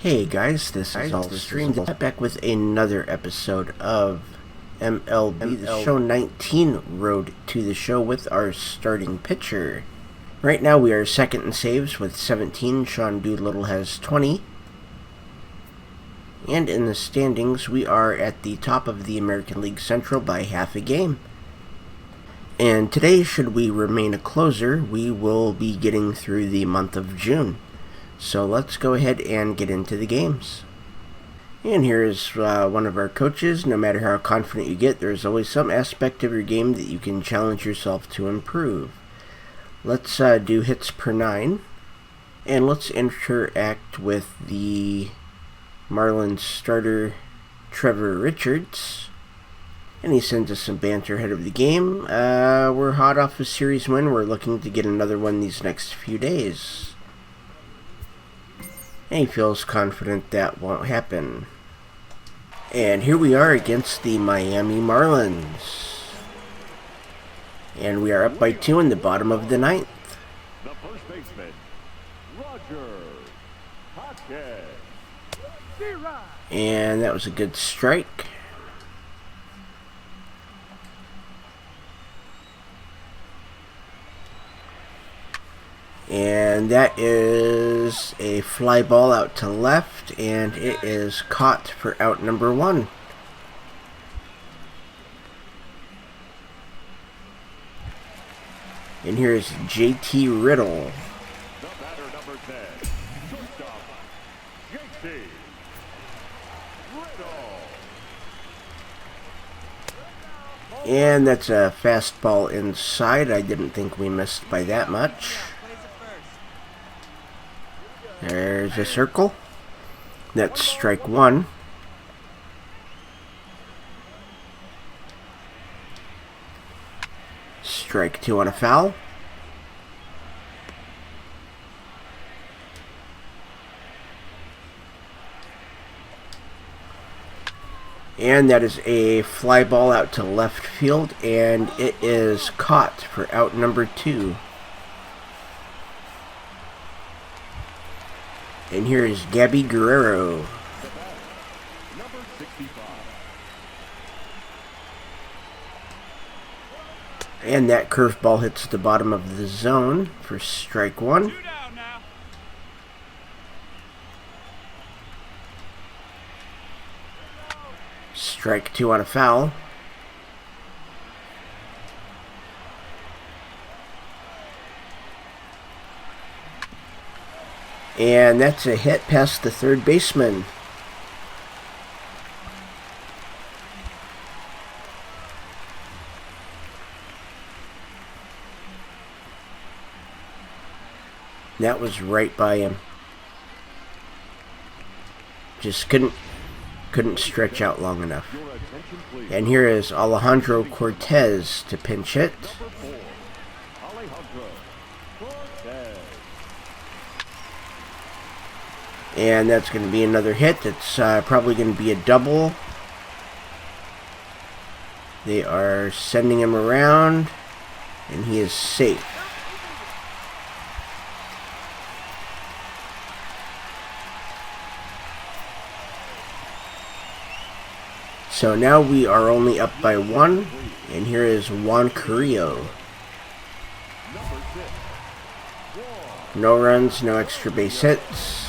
Hey guys, this is All Stream. Back with another episode of MLB The Show 19 Road to the Show with our starting pitcher. Right now we are second in saves with 17. Sean Doolittle has 20. And in the standings we are at the top of the American League Central by half a game. And today, should we remain a closer, we will be getting through the month of June. So let's go ahead and get into the games. And here is one of our coaches. No matter how confident you get, there's always some aspect of your game that you can challenge yourself to improve. Let's do hits per 9. And let's interact with the Marlins starter, Trevor Richards. And he sends us some banter ahead of the game. We're hot off a series win. We're looking to get another one these next few days. And he feels confident that won't happen. And here we are against the Miami Marlins. And we are up by 2 in the bottom of the 9th. The first baseman, Rodriguez. And that was a good strike. And that is a fly ball out to left, and it is caught for out number 1. And here is JT Riddle. The batter, number 10, shortstop, JT Riddle. And that's a fastball inside. I didn't think we missed by that much. There's a circle. That's strike 1. Strike 2 on a foul. And that is a fly ball out to left field, and it is caught for out number 2. And here is Gabby Guerrero. Number 65. And that curveball hits the bottom of the zone for strike 1. Strike 2 on a foul. And that's a hit past the third baseman. That was right by him. Just couldn't stretch out long enough. Your attention, please. And here is Alejandro Cortez to pinch hit. Number 4, Alejandro Cortez. And that's going to be another hit. It's probably going to be a double. They are sending him around, and he is safe. So now we are only up by 1, and here is Juan Carrillo. Number 6, No runs, no extra base hits.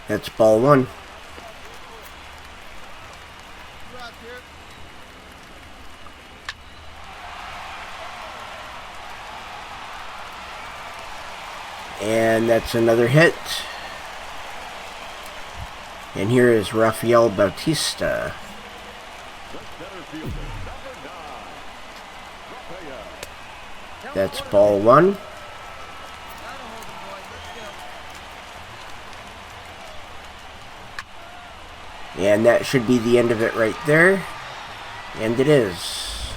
That's ball 1. And that's another hit. And here is Rafael Bautista. the center fielder, number 9, Rafael. That's ball 1. And that should be the end of it right there. And it is.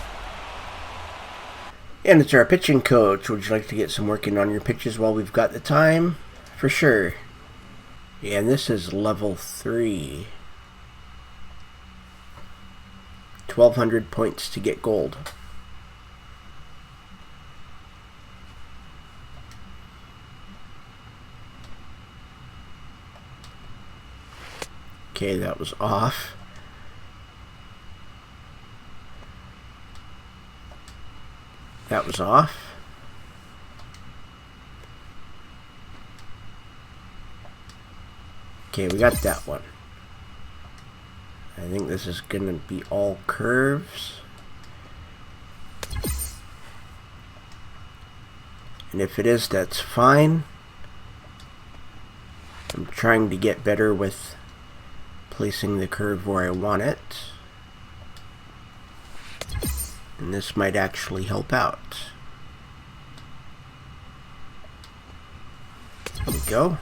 And it's our pitching coach. Would you like to get some working on your pitches while we've got the time? For sure. And this is level 3. 1,200 points to get gold. Okay, that was off. That was off. Okay, we got that one. I think this is going to be all curves. And if it is, that's fine. I'm trying to get better with placing the curve where I want it. And this might actually help out. There we go.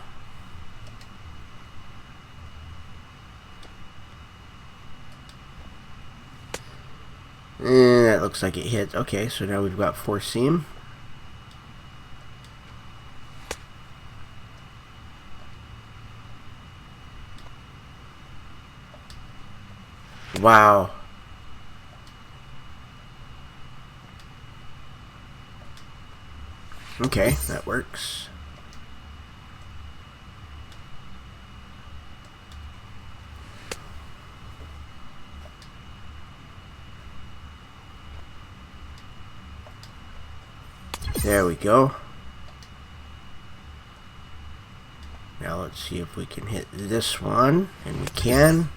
And that looks like it hit. Okay, so now we've got 4 seam. Wow. Okay, that works. There we go. Now let's see if we can hit this one, and we can.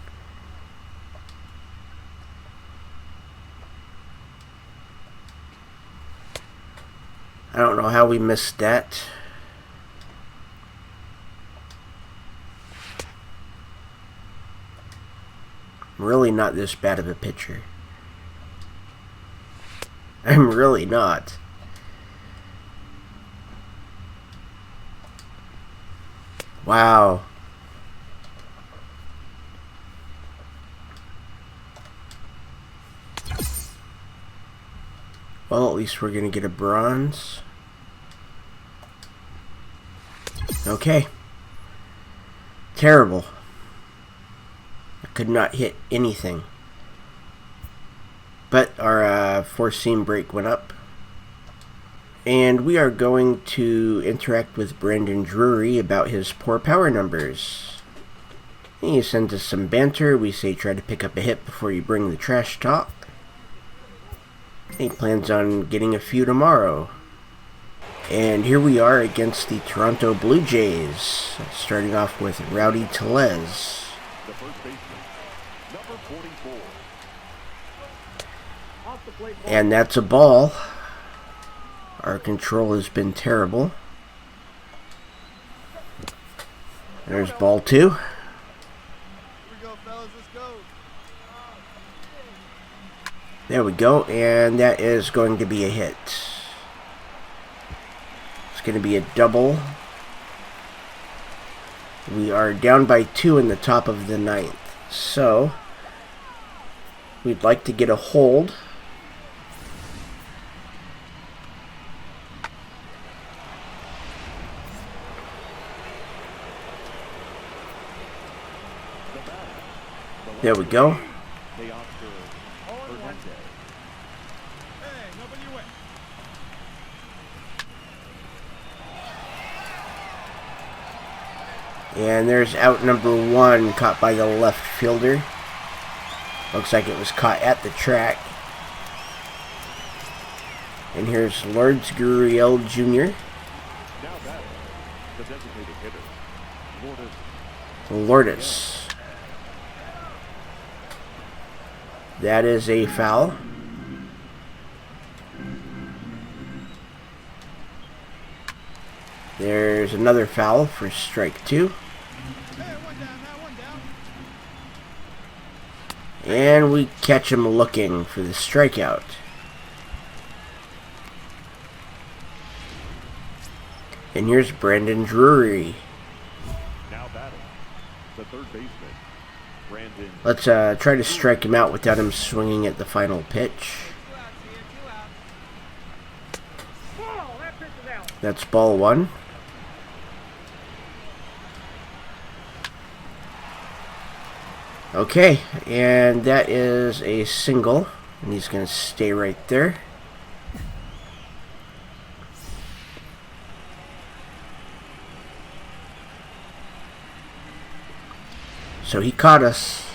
I don't know how we missed that. I'm really not this bad of a pitcher. I'm really not. Wow. Well, at least we're going to get a bronze. Okay. Terrible. I could not hit anything. But our 4-seam break went up. And we are going to interact with Brandon Drury about his poor power numbers. He sends us some banter. We say try to pick up a hit before you bring the trash talk. He plans on getting a few tomorrow. And here we are against the Toronto Blue Jays. Starting off with RttS. The first baseman, number 44. Off the plate ball. And that's a ball. Our control has been terrible. There's ball 2. Here we go, fellas. Let's go. There we go, and that is going to be a hit. It's going to be a double. We are down by 2 in the top of the 9th, so we'd like to get a hold. There we go. They opt for Hernandez. Hey, nobody went. And there's out number 1, caught by the left fielder. Looks like it was caught at the track. And here's Lourdes Gurriel Jr. Now batting, the designated hitter, Lourdes. That is a foul. There's another foul for strike 2. Hey, one down, now one down. And we catch him looking for the strikeout. And here's Brandon Drury. now batting, the third baseman, Brandon. Let's try to strike him out without him swinging at the final pitch. That's ball 1. Okay, and that is a single, and he's going to stay right there. So he caught us.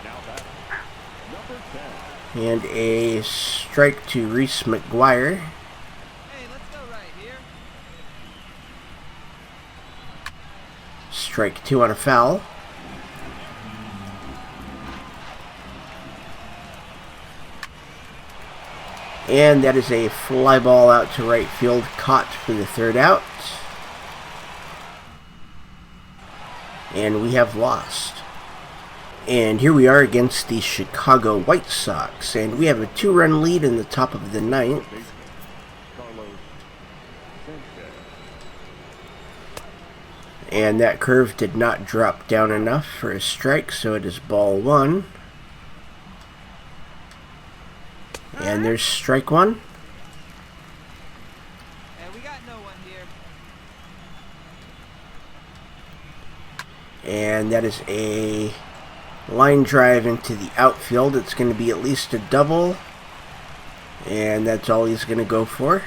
Now batting, number 10. And a strike to Reese McGuire. Hey, let's go right here. Strike 2 on a foul. And that is a fly ball out to right field, caught for the third out. And we have lost. And here we are against the Chicago White Sox, and we have a 2-run lead in the top of the ninth. Carlos Sanchez. And that curve did not drop down enough for a strike, so it is ball 1. And there's strike 1. Hey, we got no one here. And that is a line drive into the outfield. It's going to be at least a double. And that's all he's going to go for.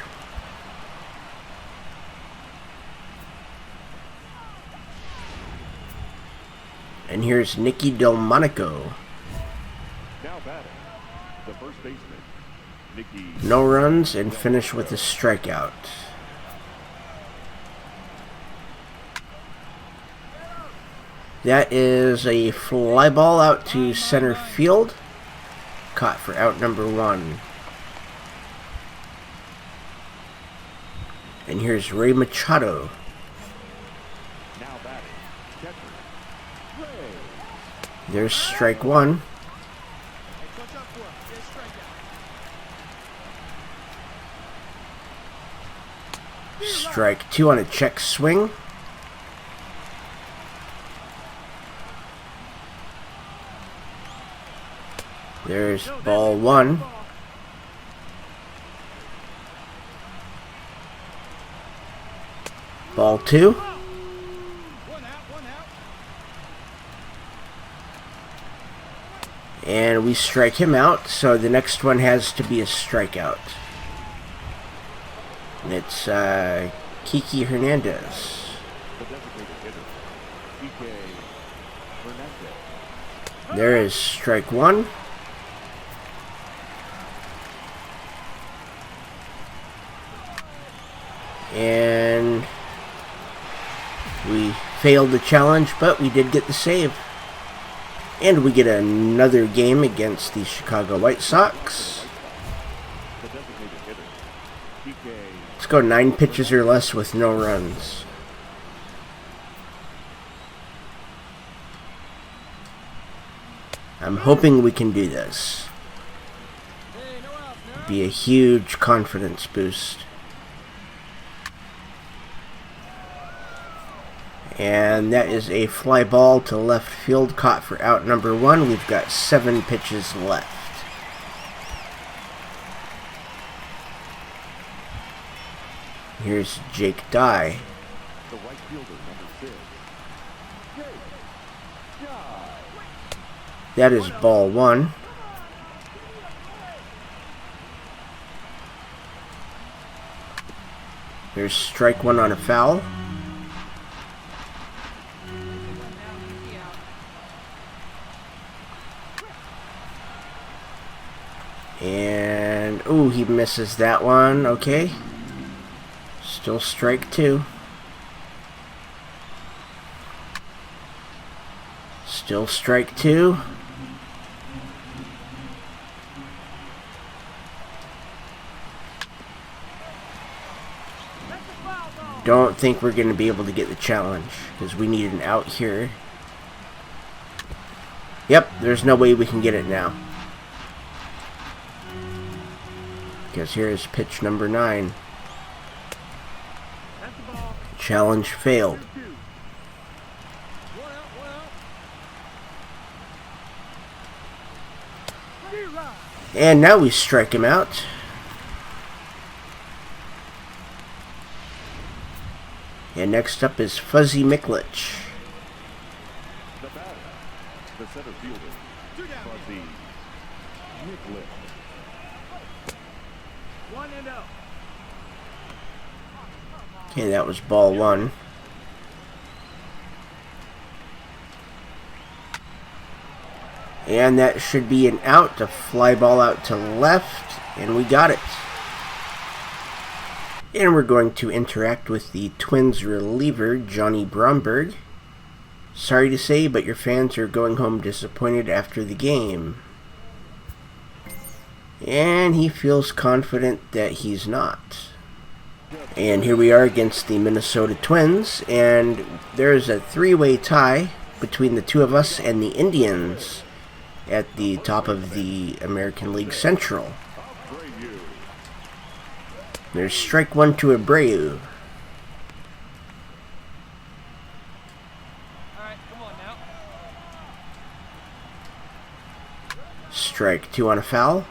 And here's Nicky Delmonico. Now batting, the first baseman, Nicky. No runs and finish with a strikeout. That is a fly ball out to center field. Caught for out number 1. And here's Ray Machado. Now batting, catcher, Ray. There's strike 1. Hey, touch up for him. Get a strikeout. Strike 2 on a check swing. There's ball 1. Ball 2. One out, one out. And we strike him out, so the next one has to be a strikeout. And it's Kiki Hernandez. The designated hitter, PK Hernandez. There is strike 1. And we failed the challenge, but we did get the save. And we get another game against the Chicago White Sox. The designated hitter, PK. Let's go 9 pitches or less with no runs. I'm hoping we can do this. Hey, no outs now. Be a huge confidence boost. And that is a fly ball to left field, caught for out number 1. We've got 7 pitches left. Here's Jake Dye. The right fielder, number 6, Jake Dye. That is ball 1. There's strike 1 on a foul. And, ooh, he misses that one. Okay. Still strike 2. Still strike 2. Don't think we're going to be able to get the challenge, because we need an out here. Yep, there's no way we can get it now. Because here is pitch number 9. That's the ball. Challenge failed. One out, one out. D-Rod. And now we strike him out. And next up is Fuzzy Miklich. The batter, the center fielder, Two down. Fuzzy Miklich. 1-0. Okay, that was ball 1. And that should be an out, a fly ball out to left, and we got it. And we're going to interact with the Twins reliever, Johnny Bromberg. Sorry to say, but your fans are going home disappointed after the game. And he feels confident that he's not. And here we are against the Minnesota Twins, and there's a three-way tie between the two of us and the Indians at the top of the American League Central. There's strike one to Abreu. Alright, come on now. Strike two on a foul.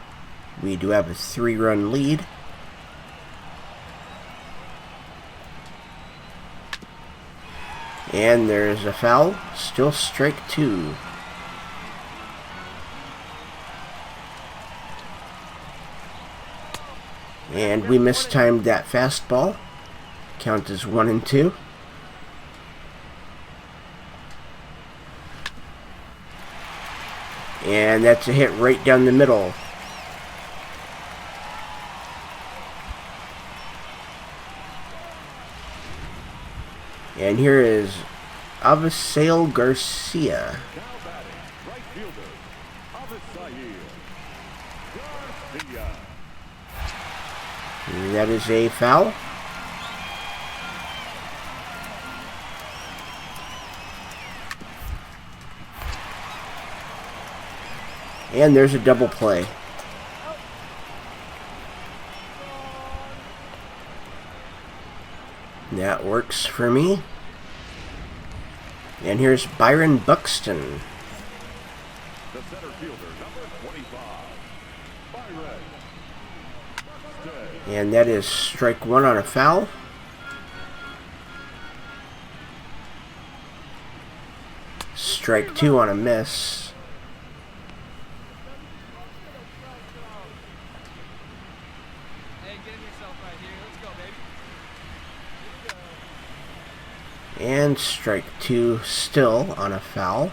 We do have a 3-run lead. And there's a foul. Still strike two. And we mistimed that fastball. Count is 1-2. And that's a hit right down the middle. And here is Avisail Garcia. Now batting, right fielder, Avisail Garcia. That is a foul. And there's a double play. That works for me. And here's Byron Buxton. The center fielder, number 25, Byron Buxton. And that is strike one on a foul. Strike two on a miss. Hey, get in yourself right here. Let's go, baby. And strike two still on a foul.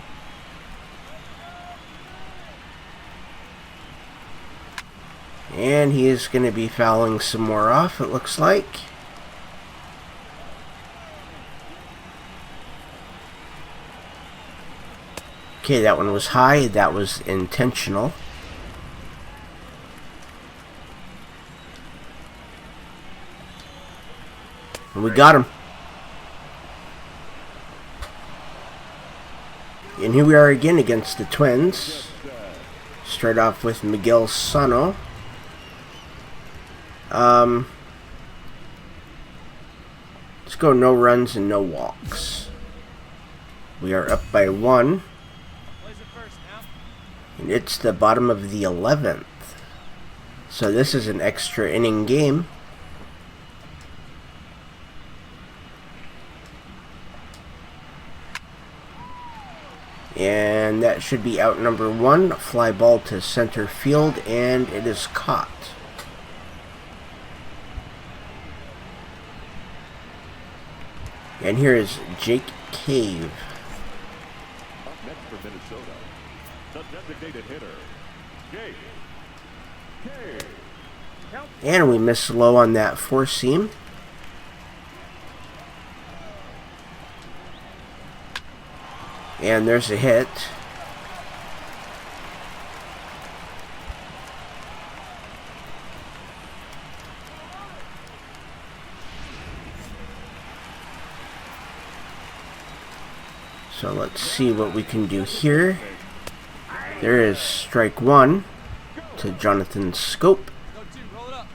And he is going to be fouling some more off, it looks like. Okay, that one was high. That was intentional. And we got him. And here we are again against the Twins. Start off with Miguel Sano. Let's go no runs and no walks. We are up by 1. Plays it first now. And it's the bottom of the 11th. So this is an extra inning game. And that should be out number 1. Fly ball to center field, and it is caught. And here is Jake Cave. Up next for Minnesota, the designated hitter, Jake Cave. And we miss low on that four seam. And there's a hit. So let's see what we can do here. There is strike one to Jonathan Scope. Go two, roll it up.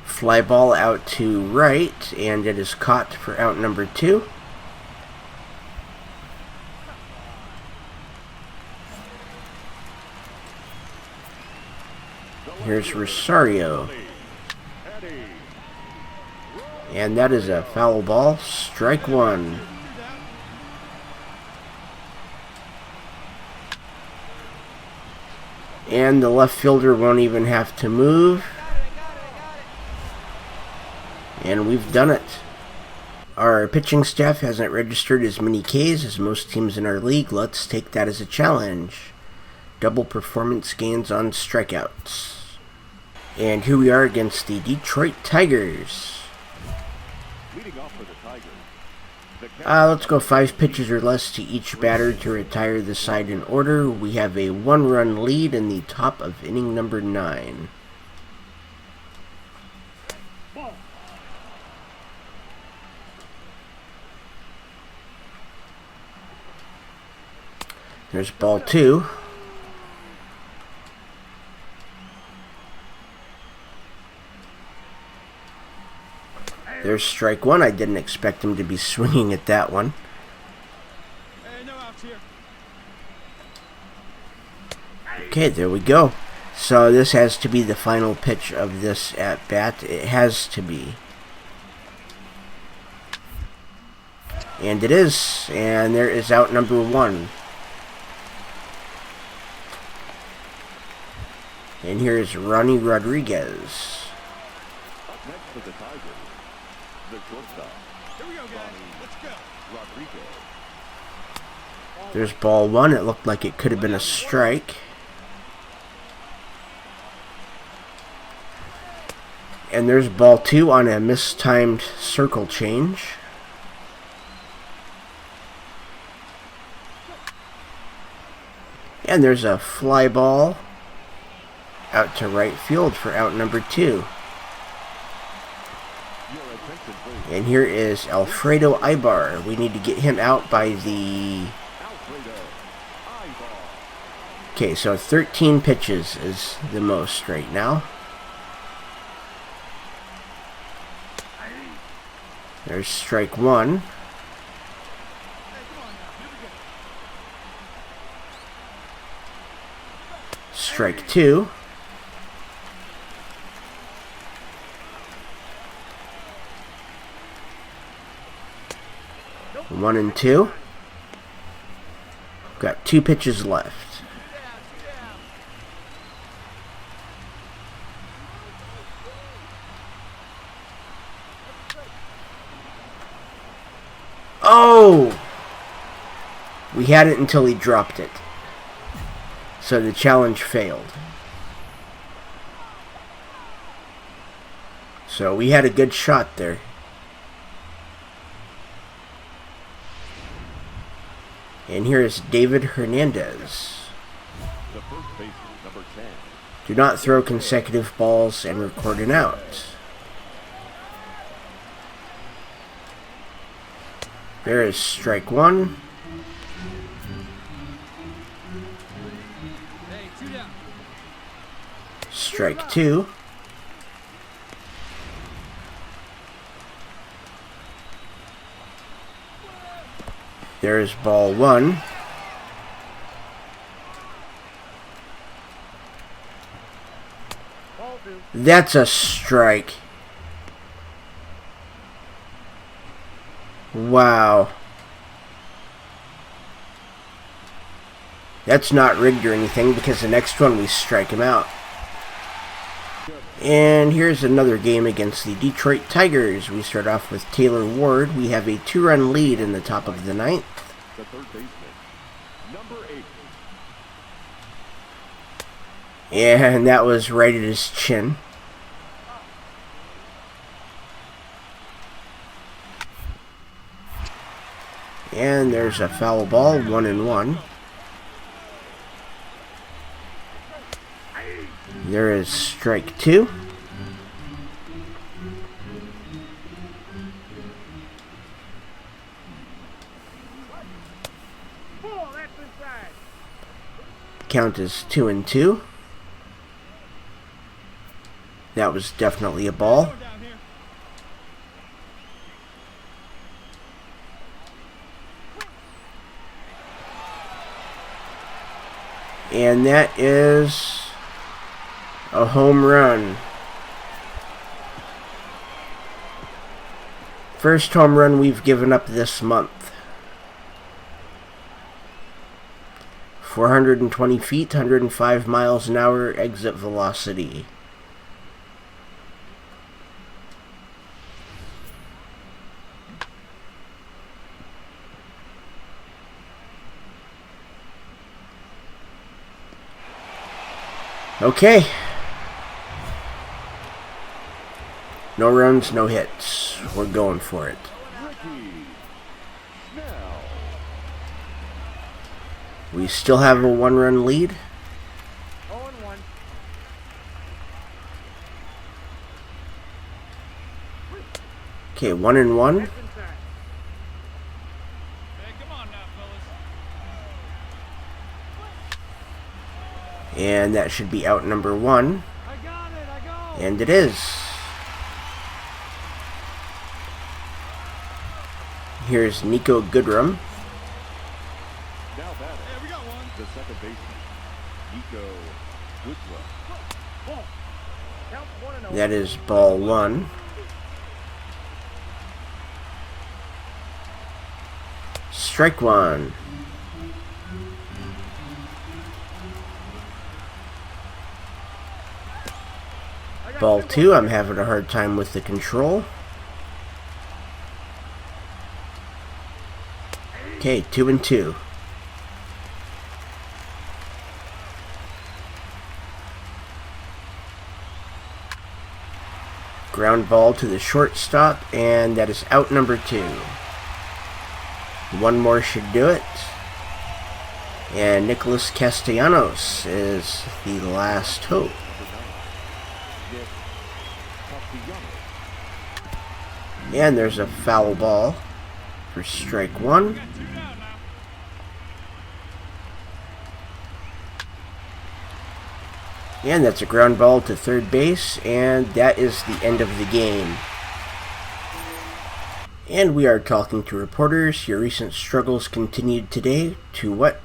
Fly ball out to right, and it is caught for out number 2. Here's Rosario. And that is a foul ball. Strike one. And the left fielder won't even have to move. And we've done it. Our pitching staff hasn't registered as many Ks as most teams in our league. Let's take that as a challenge. Double performance gains on strikeouts. And here we are against the Detroit Tigers. Leading off for the Tigers. Let's go 5 pitches or less to each batter to retire the side in order. We have a 1-run lead in the top of inning number 9. There's ball 2. There's strike 1. I didn't expect him to be swinging at that one. Hey, no outs here. Okay, there we go. So this has to be the final pitch of this at bat. It has to be. And it is. And there is out number 1. And here is Ronnie Rodriguez. Up next for the Tigers, the shortstop. Here we go, guys. Let's go. Rodriguez. There's ball 1. It looked like it could have been a strike. And there's ball 2 on a mistimed circle change. And there's a fly ball out to right field for out number 2. And here is Alfredo Ibar. We need to get him out by the... Okay, so 13 pitches is the most right now. There's strike 1. Strike 2. One and 2. Got 2 pitches left. Oh! We had it until he dropped it. So the challenge failed. So we had a good shot there. And here is David Hernandez. The first baseman, number 10. Do not throw consecutive balls and record an out. There is strike 1. Hey, 2 down. Strike 2. There is ball 1. That's a strike. Wow. That's not rigged or anything because the next one we strike him out. And here's another game against the Detroit Tigers. We start off with Taylor Ward. We have a 2-run lead in the top of the 9th. The third baseman, number 8. And that was right at his chin. And there's a foul ball, 1-1. There is strike 2. Count is 2-2. That was definitely a ball. Down here. And that is a home run. First home run we've given up this month. 420 feet, 105 miles an hour exit velocity. Okay. No runs, no hits. We're going for it. We still have a 1-run lead. 0-1. Okay, 1-1. Hey, come on now, fellas. And that should be out number 1. I got it. I go. And it is. Here's Nico Goodrum. Now batting, Hey, we got one. the second baseman, Nico Goodrum. Count 1-0. That is ball 1. Strike 1. Ball 2, I'm having a hard time with the control. Okay, 2-2. Ground ball to the shortstop, and that is out number 2. One more should do it. And Nicholas Castellanos is the last hope. And there's a foul ball for strike 1. And that's a ground ball to third base, and that is the end of the game. And we are talking to reporters. Your recent struggles continued today. To what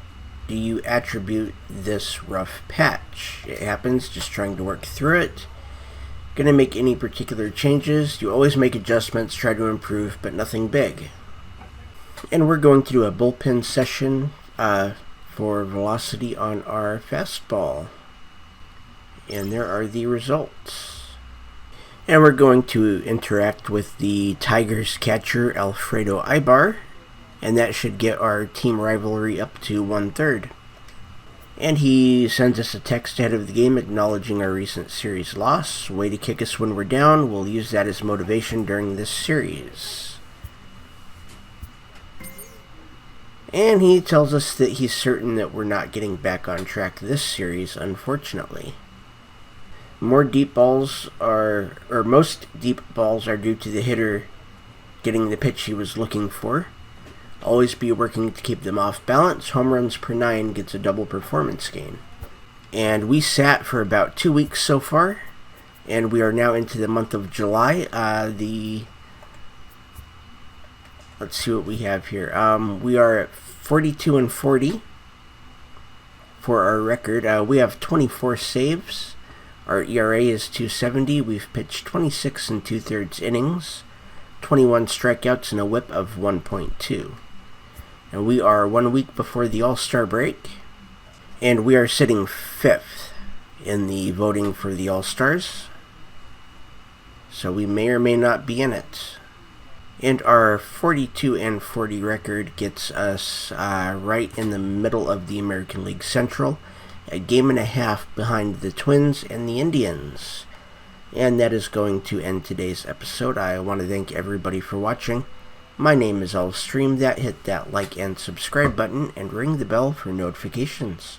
do you attribute this rough patch? It happens, just trying to work through it. Gonna make any particular changes? You always make adjustments, try to improve, but nothing big. And we're going to do a bullpen session for velocity on our fastball. And there are the results. And we're going to interact with the Tigers catcher Alfredo Ibar, and that should get our team rivalry up to 1/3. And he sends us a text ahead of the game acknowledging our recent series loss. Way to kick us when we're down. We'll use that as motivation during this series. And he tells us that he's certain that we're not getting back on track this series, unfortunately. Most deep balls are due to the hitter getting the pitch he was looking for. Always be working to keep them off balance. Home runs per 9 gets a double performance gain. And we sat for about 2 weeks so far, and we are now into the month of July. Let's see what we have here. We are at 42-40 for our record. We have 24 saves. Our ERA is 2.70. We've pitched 26 2/3 innings, 21 strikeouts, and a whip of 1.2. And we are 1 week before the All-Star break, and we are sitting 5th in the voting for the All-Stars. So we may or may not be in it. And our 42-40 record gets us right in the middle of the American League Central, a game and a half behind the Twins and the Indians. And that is going to end today's episode. I want to thank everybody for watching. My name is Stream That. Hit that like and subscribe button and ring the bell for notifications.